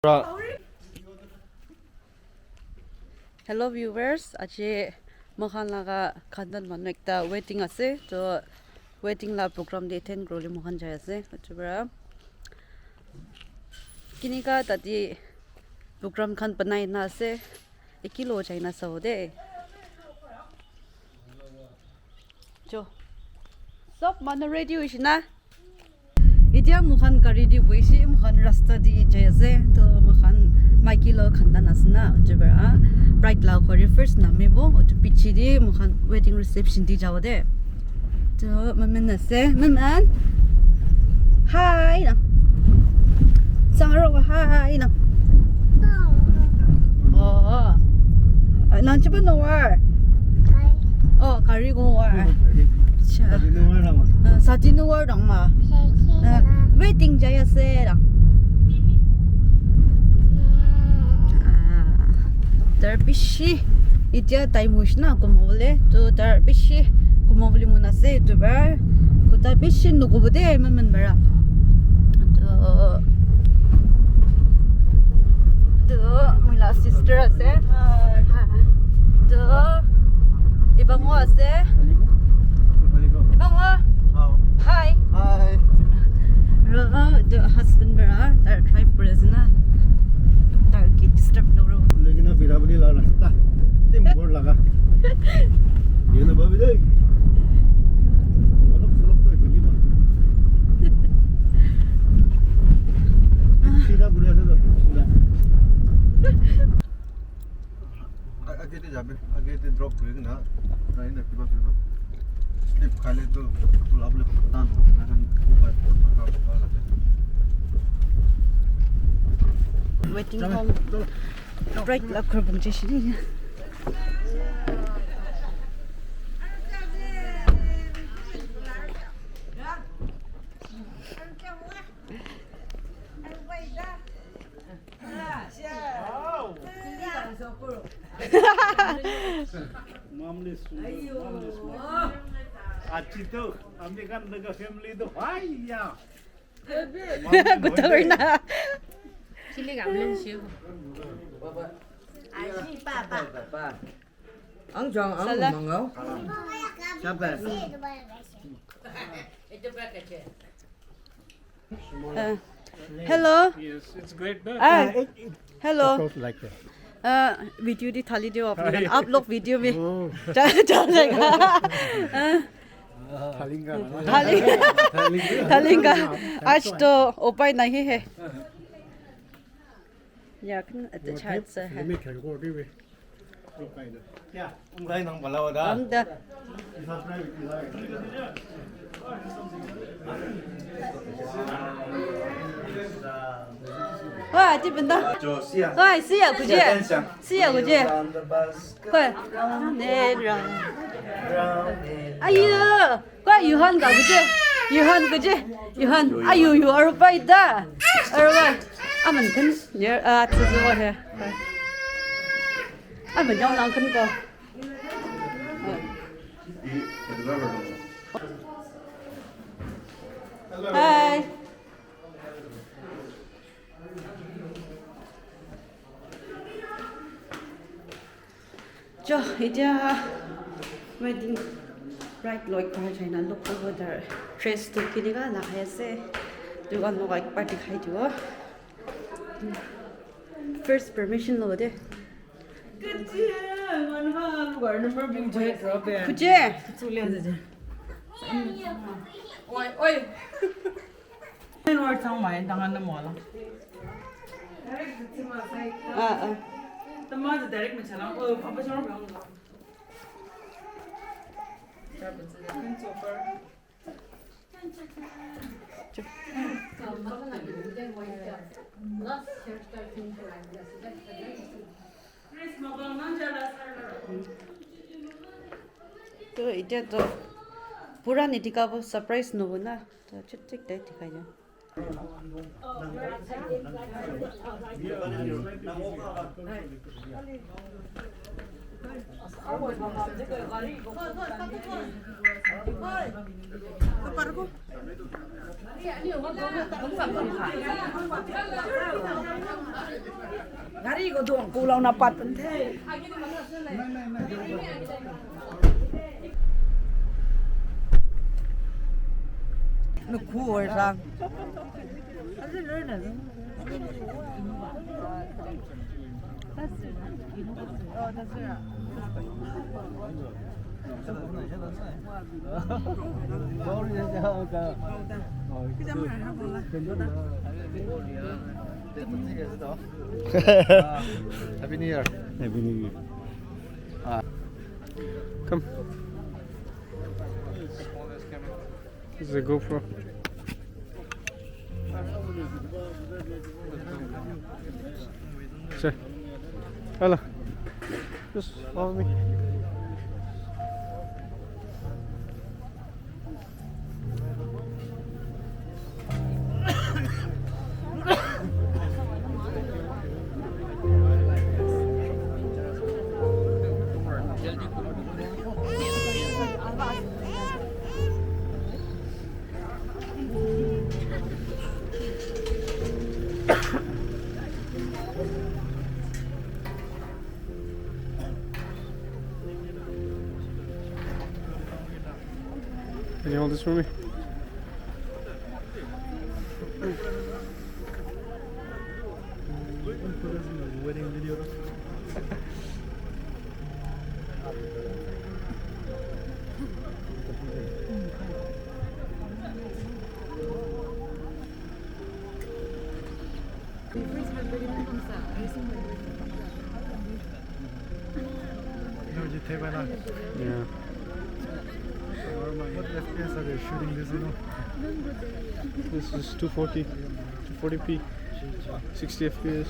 Hello viewers, aje mohan laga khandan manu ekta waiting ase to waiting la program de attend krole mohan jai ase achibara kinika tati program khan banai na ase ekilo jaina saude jo sob manu ready hoishina itia mohan gari di boisi mohan rasta di jai ase to mohan maiki lo khandan asna achibara bright lau kori first namibo to pichi di mohan wedding reception di jawde to mamen ase mamen hi na sangro hi na oh nan chiba no war oh kari go war cha sati no war dang ma wedding jaya se da Darbishi itia taimushna komole to darbishi komole munase to bar ko darbishi no gobode mamen bara to my sister ase to ibangwa ase ibangwa hi hi the husband bara that drive presna that get disturb no लेकिन अब बिराबली ला रास्ता Dimapur लगा ये ना बाबी दे मतलब सलप तो हिली ना सीधा बुढ़िया से तो सीधा आगे ते जाबे आगे ते ड्रॉप करेंगे ना ट्रेन ना पिबा पिबा स्लिप खाले तो लाभले तान ना हम ऊपर पहुंच पाएगा waiting home right la krabung jeshini मामले अच्छी तो हमने kan naga family तो भाई या gutarna Sili gamlen siyo. Ay, papa. Ang jong ang mangaw. siapa hello Yes, it's great. hello like that video di thali deo apne upload video mein chal jayega थालिंगा आज तो उपाय नहीं है याकन अच्छा से है मैं खेल को भी क्या उंगलाई नंग बला वदा हम the 와, 집은다. 와, 시야 구제. 시야 구제.快. 내라. 아유, 과 유한 가 구제. 유한 구제. 유한. 아유, 유 어르바이다. 어르바. 아만 큰. 아, 저거 해. 아만 영랑 큰 거. 하이. 저 이제 wedding right like car China look over there dress to kiniga nakayase dugan no like party khai diwa first permission lo de Kiti, manha lugar number bing jay drop ya. kuje Sulian saja. Oi, oi. Ini luar tang main tangan nama lah. Teman direct macam oh apa cakap orang lah. Siapa tu? Super. तो इटे तो पूरा नहीं दिखा वो surprise no ना तो chit दे दिखाया Gari ko doon kulang na patan te. Nó cua rồi sao? Happy New Year. Happy New Year. Come. This is a GoPro. Say, hello. Just follow me. Can you hold this for me? Wedding video. Yeah. What FPS are they shooting this, you know? This is 240, 240p, 60 FPS.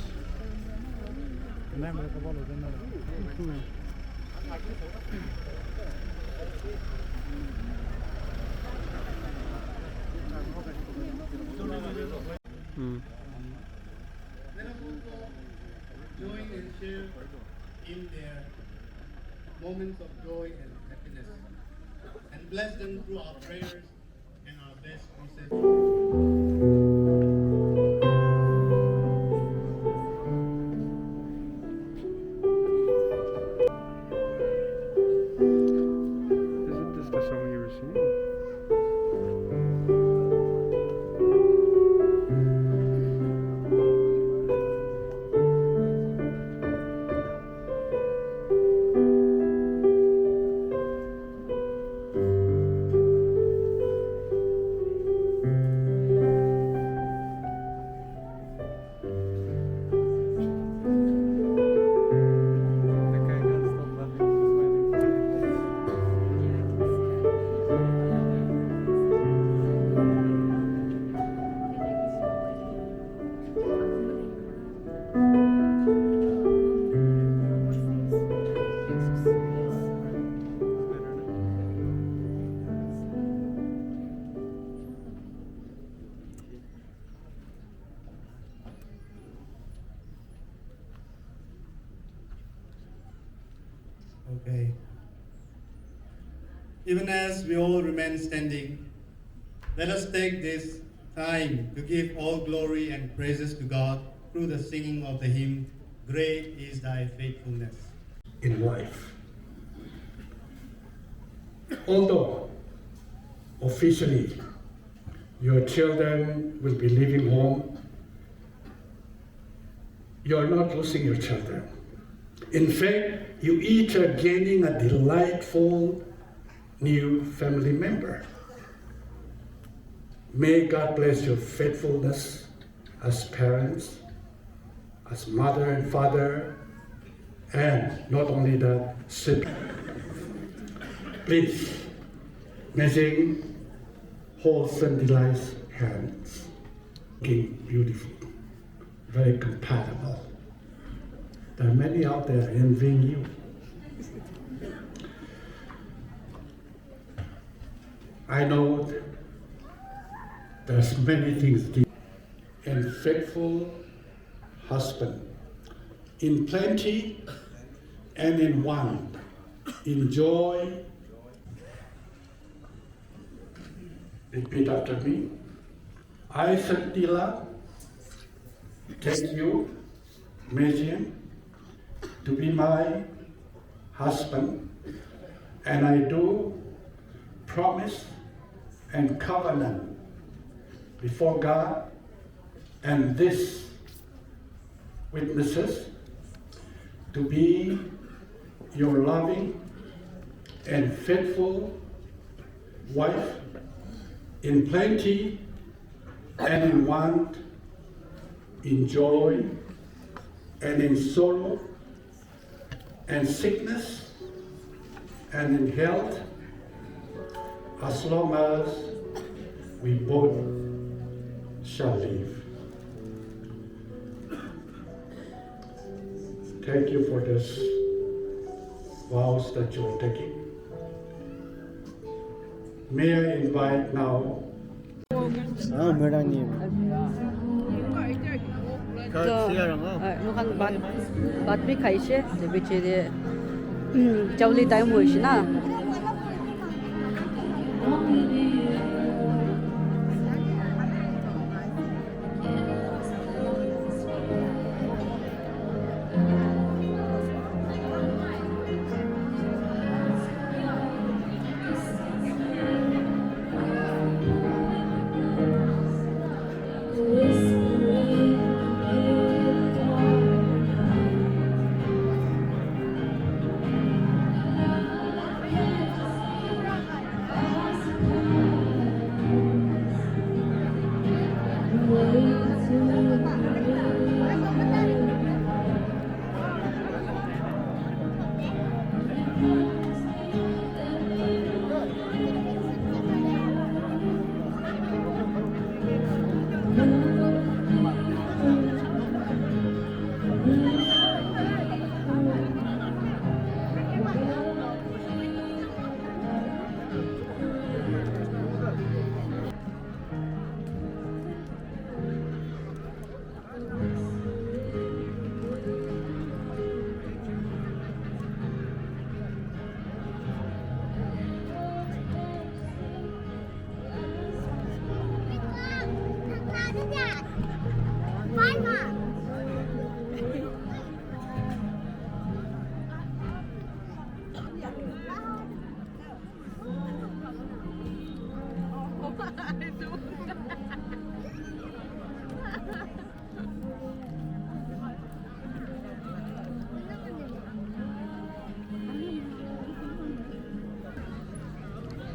Join and share in their moments of joy and happiness, and bless them through our prayers and our best wishes. Isn't this the song you were singing? Okay. Even as we all remain standing, let us take this time to give all glory and praises to God through the singing of the hymn, Great is Thy Faithfulness. In life. Although officially your children will be leaving home, you're not losing your children. In fact, you each are gaining a delightful new family member. May God bless your faithfulness as parents, as mother and father, and not only that, sibling. Please, messing wholesome delights hands, looking beautiful, very compatible. There are many out there envying you. I know there's many things deep and faithful husband. In plenty, and in one. Enjoy. Repeat after me. I, Saktila, take you, Mejian, to be my husband, and I do promise and covenant before God and this witnesses to be your loving and faithful wife in plenty and in want, in joy and in sorrow and sickness and in health, as long as we both shall live. Thank you for this vows that you're taking. May I invite now 아, 매랑님. 무한 밭비 가이시 제비치데 자울리 타임 보이시나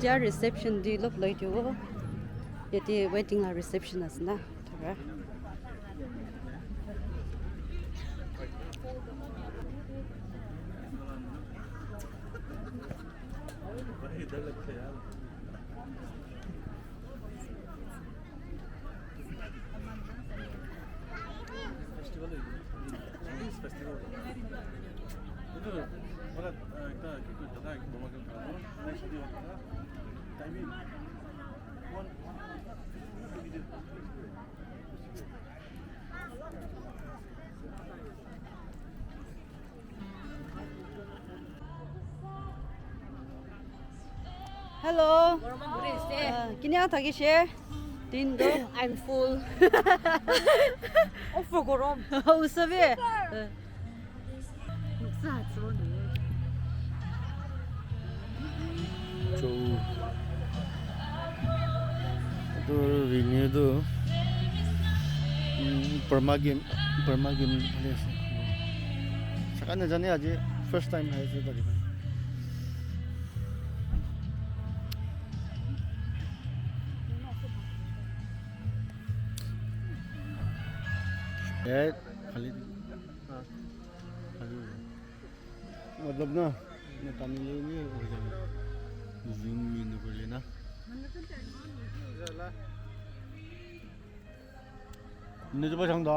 Their reception di look like you. Yeti waiting a receptionist na. Tara. Hello. Kinya thagi she? Din do. I'm full. For gorom. Usabe. 저 또 리뉴도 परमागिम place सकाने जाने आज first time है जो तरीका ये खाली खाली मतलब ना तामिल नहीं हो जाए zoom in कर लेना इन्हें जो बचाऊंगा